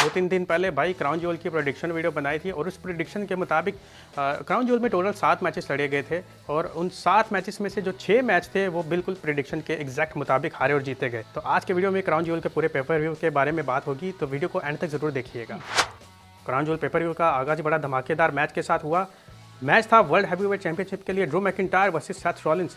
2-3 दिन पहले भाई क्राउन ज्वेल की प्रेडिक्शन वीडियो बनाई थी और उस प्रेडिक्शन के मुताबिक क्राउन ज्वेल में टोटल 7 मैचेस लड़े गए थे और उन 7 मैचेस में से जो 6 मैच थे वो बिल्कुल प्रेडिक्शन के एग्जैक्ट मुताबिक हारे और जीते गए। तो आज के वीडियो में क्राउन ज्वेल के पूरे पेपर व्यू के बारे में बात होगी, तो वीडियो को एंड तक जरूर देखिएगा। क्राउन ज्वेल पेपर व्यू का आगाज बड़ा धमाकेदार मैच के साथ हुआ। मैच था वर्ल्ड हैवीवेट चैंपियनशिप के लिए Drew McIntyre versus Seth Rollins.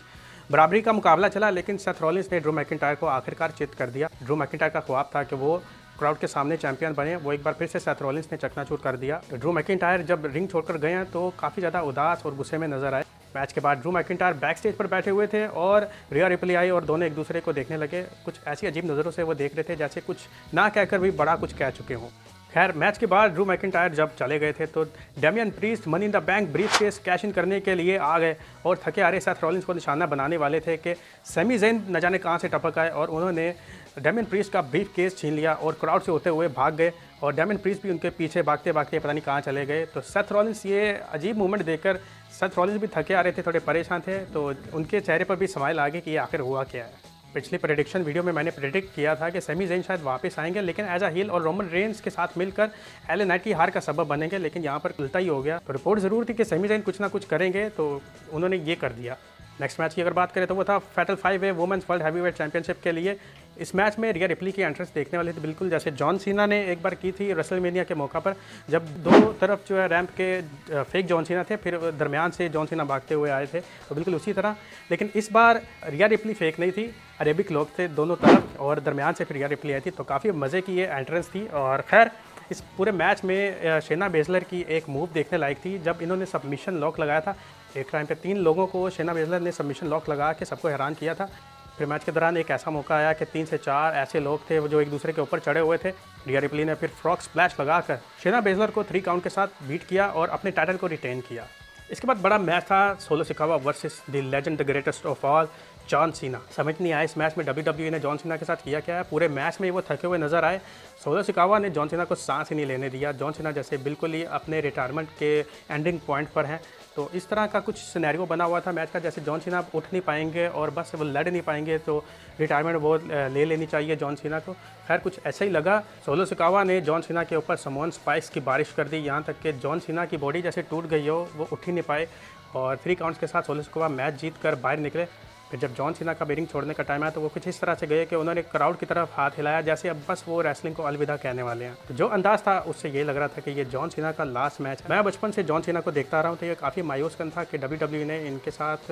बराबरी का मुकाबला चला, लेकिन सेथ रॉलिंस ने ड्रू मैकिंटायर को आखिरकार चित कर दिया। ड्रू मैकिंटायर का ख्वाब था कि वो क्राउड के सामने चैंपियन बने, वो एक बार फिर से सेथ रॉलिंस ने चकनाचूर कर दिया। ड्रू मैकिंटायर जब रिंग छोड़कर गए हैं तो काफ़ी ज़्यादा उदास और गुस्से में नजर आए। मैच के बाद ड्रू मैकिंटायर बैक स्टेज पर बैठे हुए थे और रिया रिप्ली आई और दोनों एक दूसरे को देखने लगे। कुछ ऐसी अजीब नज़रों से वो देख रहे थे जैसे कुछ ना कहकर भी बड़ा कुछ कह चुके हों। खैर, मैच के बाद ड्रू मैकिंटायर जब चले गए थे तो Damien priest money in the bank briefcase cash in करने के लिए आ गए और थके हारे सेथ रॉलिंस को निशाना बनाने वाले थे कि सैमी ज़ेन न जाने कहाँ से टपक आए और उन्होंने डेमियन प्रीस्ट का ब्रीफकेस छीन लिया और क्राउड से होते हुए भाग गए और डेमियन प्रीस्ट भी उनके पीछे भागते भागते पता नहीं कहाँ चले गए। तो सेथ रॉलिंस ये अजीब मूवमेंट देखकर सेथ रॉलिंस भी थके आ रहे थे, थोड़े परेशान थे, तो उनके चेहरे पर भी स्माइल आ गई कि ये आखिर हुआ क्या है। पिछली प्रेडिक्शन वीडियो में मैंने प्रेडिक्ट किया था कि सैमी ज़ेन शायद वापस आएंगे, लेकिन एज अ हील और रोमन रेंस के साथ मिलकर एलए नाइट की हार का सबब बनेंगे, लेकिन यहाँ पर उल्टा ही हो गया। तो रिपोर्ट ज़रूर थी कि सैमी ज़ेन कुछ ना कुछ करेंगे, तो उन्होंने ये कर दिया। नेक्स्ट मैच की अगर बात करें तो वो था फैटल 5-वे वुमेन्स वर्ल्ड हैवीवेट चैंपियनशिप के लिए। इस मैच में रिया रिप्ली की एंट्रेंस देखने वाले थे, बिल्कुल जैसे जॉन सीना ने एक बार की थी रेसलमेनिया के मौका पर, जब दो तरफ जो है रैंप के फेक जॉन सीना थे, फिर दरमियान से जॉन सीना भागते हुए आए थे, तो बिल्कुल उसी तरह। लेकिन इस बार रिया रिप्ली फेक नहीं थी, अरेबिक लोग थे दोनों तरफ और दरमियान से फिर रिया रिप्ली आई थी, तो काफ़ी मज़े की ये एंट्रेंस थी। और खैर, इस पूरे मैच में शेना बेजलर की एक मूव देखने लायक थी, जब इन्होंने सबमिशन लॉक लगाया था। एक टाइम पे 3 लोगों को शेना बेजलर ने सबमिशन लॉक लगा के सबको हैरान किया था। फिर मैच के दौरान एक ऐसा मौका आया कि 3 से 4 ऐसे लोग थे जो एक दूसरे के ऊपर चढ़े हुए थे। रिया रिप्ली ने फिर फ्रॉग स्प्लैश लगाकर शेना बेजलर को 3 काउंट के साथ बीट किया और अपने टाइटल को रिटेन किया। इसके बाद बड़ा मैच था Solo Sikoa versus the legend the greatest of all John Cena. समझ नहीं आया इस मैच में WWE ने जॉन सीना के साथ किया क्या है। पूरे मैच में वो थके हुए नजर आए। सोलो सिकावा ने जॉन सीना को सांस ही नहीं लेने दिया। जॉन सीना जैसे बिल्कुल ही अपने रिटायरमेंट के एंडिंग पॉइंट पर हैं, तो इस तरह का कुछ सिनेरियो बना हुआ था मैच का, जैसे जॉन सीना उठ नहीं पाएंगे और बस वो लड़ नहीं पाएंगे, तो रिटायरमेंट वो ले लेनी चाहिए जॉन सीना को। खैर, कुछ ऐसा ही लगा। सोलो सिकावा ने जॉन सीना के ऊपर समोन स्पाइक्स की बारिश कर दी, यहाँ तक कि जॉन सीना की बॉडी जैसे टूट गई हो, वो उठ ही नहीं पाए और 3 काउंट्स के साथ सोलो सिकावा मैच जीत कर बाहर निकले। फिर जब जॉन सीना का रिंग छोड़ने का टाइम आया तो वो कुछ इस तरह से गए कि उन्होंने क्राउड की तरफ हाथ हिलाया जैसे अब बस वो रेसलिंग को अलविदा कहने वाले हैं। तो जो अंदाज था उससे ये लग रहा था कि ये जॉन सीना का लास्ट मैच है। मैं बचपन से जॉन सीना को देखता आ रहा हूँ, तो ये काफ़ी मायूस था कि WWE ने इनके साथ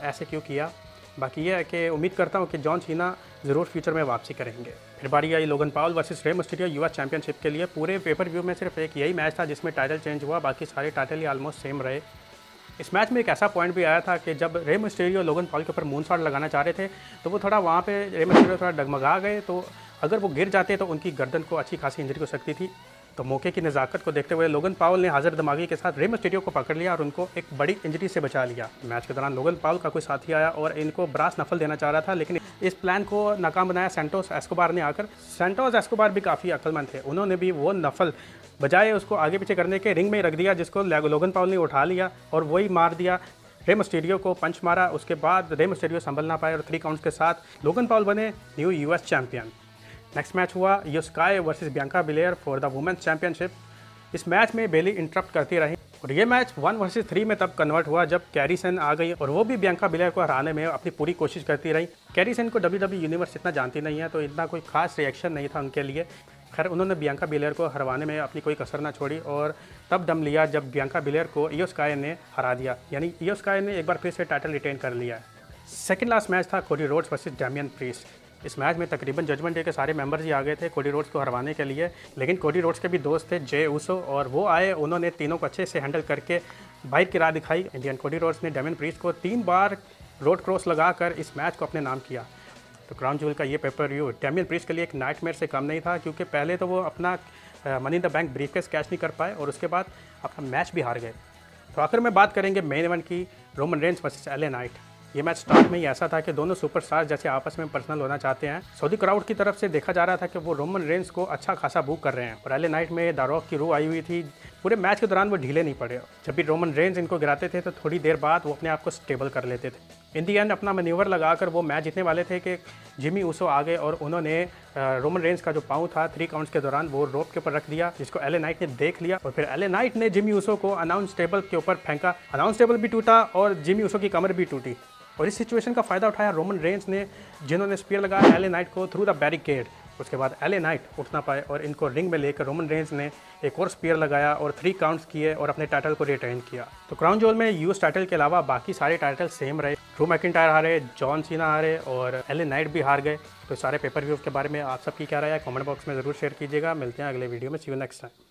ऐसे क्यों किया। बाकी ये है कि उम्मीद करता हूँ कि जॉन सीना ज़रूर फ्यूचर में वापसी करेंगे। फिर बारी आई Logan Paul versus Rey Mysterio US championship के लिए। पूरे पेपर व्यू में सिर्फ एक यही मैच था जिसमें टाइटल चेंज हुआ, बाकी सारे टाइटल ही ऑलमोस्ट सेम रहे। इस मैच में एक ऐसा पॉइंट भी आया था कि जब रे मिस्टीरियो लोगन पॉल के ऊपर मूनसॉल्ट लगाना चाह रहे थे, तो वो थोड़ा वहाँ पे रे मिस्टीरियो थोड़ा डगमगा गए, तो अगर वो गिर जाते तो उनकी गर्दन को अच्छी खासी इंजरी हो सकती थी। तो मौके की नज़ाकत को देखते हुए लोगन पॉल ने हाजिर दिमागी के साथ रे मिस्टीरियो को पकड़ लिया और उनको एक बड़ी इंजरी से बचा लिया। मैच के दौरान लोगन पॉल का कोई साथी आया और इनको ब्रास नफल देना चाह रहा था, लेकिन इस प्लान को नाकाम बनाया सैंटोस एस्कोबार ने आकर। सैंटोस एस्कोबार भी काफ़ी अक्लमंद थे, उन्होंने भी वो नफल बजाय उसको आगे पीछे करने के रिंग में ही रख दिया, जिसको लोगन पॉल ने उठा लिया और वही मार दिया। रे मिस्टीरियो को पंच मारा, उसके बाद रे मिस्टीरियो संभल ना पाए और 3 काउंट्स के साथ लोगन पॉल बने new US champion. Next match हुआ Iyo Sky versus Bianca Belair for the women's championship. इस मैच में बेली इंटरप्ट करती रही और ये मैच 1 वर्सेस 3 में तब कन्वर्ट हुआ जब कैरी सेन आ गई और वो भी बियांका बिलेयर को हराने में अपनी पूरी कोशिश करती रही। कैरी सेन को WWE यूनिवर्स इतना जानती नहीं है, तो इतना कोई खास रिएक्शन नहीं था उनके लिए। खैर, उन्होंने बियांका बिलेयर को हरवाने में अपनी कोई कसर ना छोड़ी और तब दम लिया जब बियांका बिलेयर को इयो स्काई ने हरा दिया, यानी इयो स्काई ने एक बार फिर से टाइटल रिटेन कर लिया। सेकंड लास्ट मैच था Cody Rhodes versus Damien priest. इस मैच में तकरीबन जजमेंट डे के सारे मेंबर्स ही आ गए थे कोडी रोड्स को हरवाने के लिए, लेकिन कोडी रोड्स के भी दोस्त थे जे ऊसो, और वो आए, उन्होंने तीनों को अच्छे से हैंडल करके बाहर की राह दिखाई। इंडियन कोडी रोड्स ने डेमियन प्रीस्ट को 3 बार रोड क्रॉस लगाकर इस मैच को अपने नाम किया। तो क्राउन ज्वेल का ये पेपर व्यू डेमियन प्रीस्ट के लिए एक नाइटमेयर से कम नहीं था, क्योंकि पहले तो वो अपना money in the bank briefcase cash नहीं कर पाए और उसके बाद अपना मैच भी हार गए। तो आखिर में बात करेंगे मेन इवेंट की, Roman Reigns versus LA night. ये मैच स्टार्ट में ही ऐसा था कि दोनों सुपरस्टार जैसे आपस में पर्सनल होना चाहते हैं। सऊदी क्राउड की तरफ से देखा जा रहा था कि वो रोमन रेंस को अच्छा खासा बुक कर रहे हैं और एलए नाइट में द रॉक की रूह आई हुई थी। पूरे मैच के दौरान वो ढीले नहीं पड़े। जब भी रोमन रेंस इनको गिराते थे तो थोड़ी देर बाद वो अपने आप को स्टेबल कर लेते थे। इन दी एंड अपना मैन्यूवर लगाकर वो मैच जीतने वाले थे कि जिमी ऊसो आ गए और उन्होंने रोमन रेंस का जो पाँव था 3 काउंट्स के दौरान वो रोप के ऊपर रख दिया, जिसको एलए नाइट ने देख लिया और फिर एलए नाइट ने जिमी ऊसो को अनाउंस टेबल के ऊपर फेंका। अनाउंस टेबल भी टूटा और जिमी ऊसो की कमर भी टूटी और इस सिचुएशन का फ़ायदा उठाया रोमन रेंस ने, जिन्होंने स्पीयर लगाया एलए नाइट को थ्रू द बैरिकेड। उसके बाद एलए नाइट उठ ना पाए और इनको रिंग में लेकर रोमन रेंस ने एक और स्पीयर लगाया और 3 काउंट्स किए और अपने टाइटल को रिटेन किया। तो क्राउन ज्वेल में यूएस टाइटल के अलावा बाकी सारे टाइटल सेम रहे। ड्रू मैकिंटायर हारे, जॉन सीना हारे और एलए नाइट भी हार गए। तो सारे पेपर व्यू के बारे में आप सबकी क्या राय है कमेंट बॉक्स में ज़रूर शेयर कीजिएगा। मिलते हैं अगले वीडियो में। सी यू नेक्स्ट टाइम।